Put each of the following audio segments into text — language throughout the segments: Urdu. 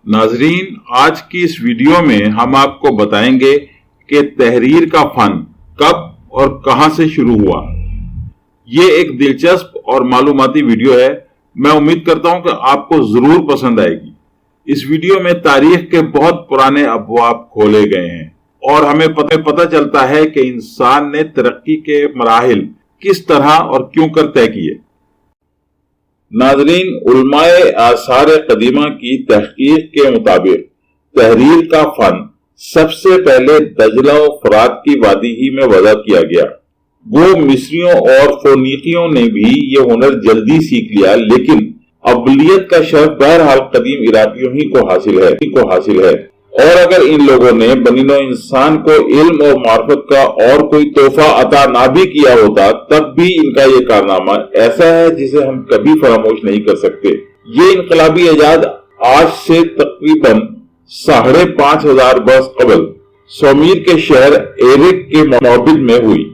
ناظرین، آج کی اس ویڈیو میں ہم آپ کو بتائیں گے کہ تحریر کا فن کب اور کہاں سے شروع ہوا۔ یہ ایک دلچسپ اور معلوماتی ویڈیو ہے۔ میں امید کرتا ہوں کہ آپ کو ضرور پسند آئے گی۔ اس ویڈیو میں تاریخ کے بہت پرانے ابواب کھولے گئے ہیں اور ہمیں پتہ چلتا ہے کہ انسان نے ترقی کے مراحل کس طرح اور کیوں کر طے کیے۔ ناظرین، علماء آثار قدیمہ کی تحقیق کے مطابق تحریر کا فن سب سے پہلے دجلہ و فرات کی وادی ہی میں وضع کیا گیا۔ وہ مصریوں اور فونیقیوں نے بھی یہ ہنر جلدی سیکھ لیا، لیکن ابلیت کا شرف بہرحال قدیم عراقیوں ہی کو حاصل ہے۔ اور اگر ان لوگوں نے بنی نوع انسان کو علم اور معرفت کا اور کوئی تحفہ عطا نہ بھی کیا ہوتا، تب بھی ان کا یہ کارنامہ ایسا ہے جسے ہم کبھی فراموش نہیں کر سکتے۔ یہ انقلابی ایجاد آج سے تقریباً 5,500 برس قبل سومیر کے شہر ایرک کے معبد میں ہوئی۔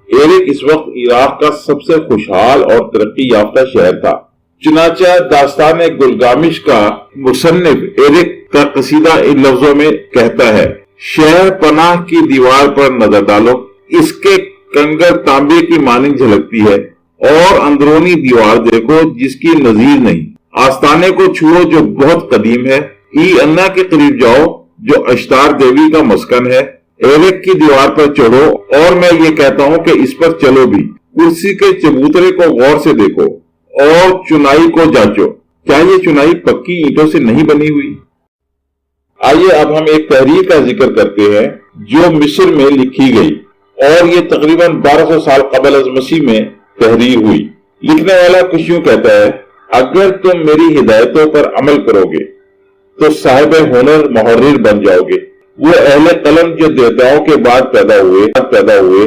ایرک اس وقت عراق کا سب سے خوشحال اور ترقی یافتہ شہر تھا۔ چنانچہ داستان گلگامش کا مصنف ایرک کا قصیدہ ان لفظوں میں کہتا ہے: شہر پناہ کی دیوار پر نظر ڈالو، اس کے کنگر تانبے کی مانند جھلکتی ہے، اور اندرونی دیوار دیکھو جس کی نظیر نہیں۔ آستانے کو چھوؤ جو بہت قدیم ہے، ای انا کے قریب جاؤ جو اشتار دیوی کا مسکن ہے۔ ایرک کی دیوار پر چڑھو، اور میں یہ کہتا ہوں کہ اس پر چلو بھی۔ کرسی کے چبوترے کو غور سے دیکھو اور چنائی کو جانچو، کیا یہ چنائی پکی اینٹوں سے نہیں بنی ہوئی؟ آئیے اب ہم ایک تحریر کا ذکر کرتے ہیں جو مصر میں لکھی گئی، اور یہ تقریباً 1200 سال قبل از مسیح میں تحریر ہوئی۔ لکھنے والا کچھ یوں کہتا ہے: اگر تم میری ہدایتوں پر عمل کرو گے تو صاحب ہنر محرر بن جاؤ گے۔ وہ اہل قلم جو دیوتاؤں کے بعد پیدا ہوئے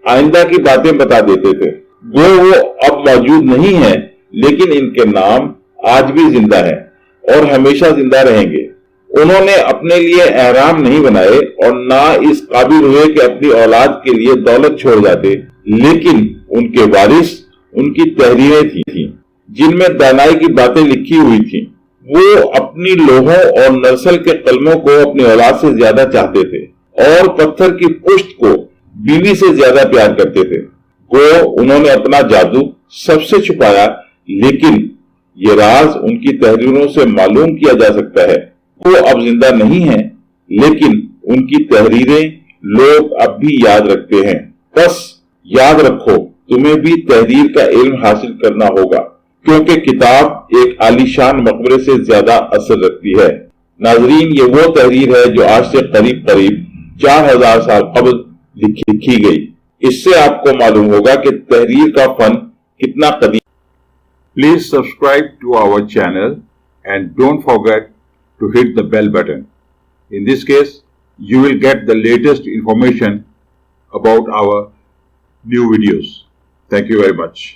آئندہ کی باتیں بتا دیتے تھے، وہ اب موجود نہیں ہیں، لیکن ان کے نام آج بھی زندہ ہیں اور ہمیشہ زندہ رہیں گے۔ انہوں نے اپنے لیے احرام نہیں بنائے اور نہ اس قابل ہوئے کہ اپنی اولاد کے لیے دولت چھوڑ جاتے، لیکن ان کے وارث ان کی تحریریں تھیں جن میں دانائی کی باتیں لکھی ہوئی تھیں۔ وہ اپنی لوحوں اور نرسل کے قلموں کو اپنی اولاد سے زیادہ چاہتے تھے اور پتھر کی پشت کو بیوی سے زیادہ پیار کرتے تھے۔ انہوں نے اپنا جادو سب سے چھپایا، لیکن یہ راز ان کی تحریروں سے معلوم کیا جا سکتا ہے۔ وہ اب زندہ نہیں ہیں، لیکن ان کی تحریریں لوگ اب بھی یاد رکھتے ہیں۔ بس یاد رکھو، تمہیں بھی تحریر کا علم حاصل کرنا ہوگا، کیونکہ کتاب ایک عالیشان مقبرے سے زیادہ اثر رکھتی ہے۔ ناظرین، یہ وہ تحریر ہے جو آج سے قریب 4,000 سال قبل لکھی گئی۔ اس سے آپ کو معلوم ہوگا کہ تحریر کا فن کتنا قدیم۔ Please subscribe to our channel and don't forget to hit the bell button. In this case, you will get the latest information about our new videos. Thank you very much.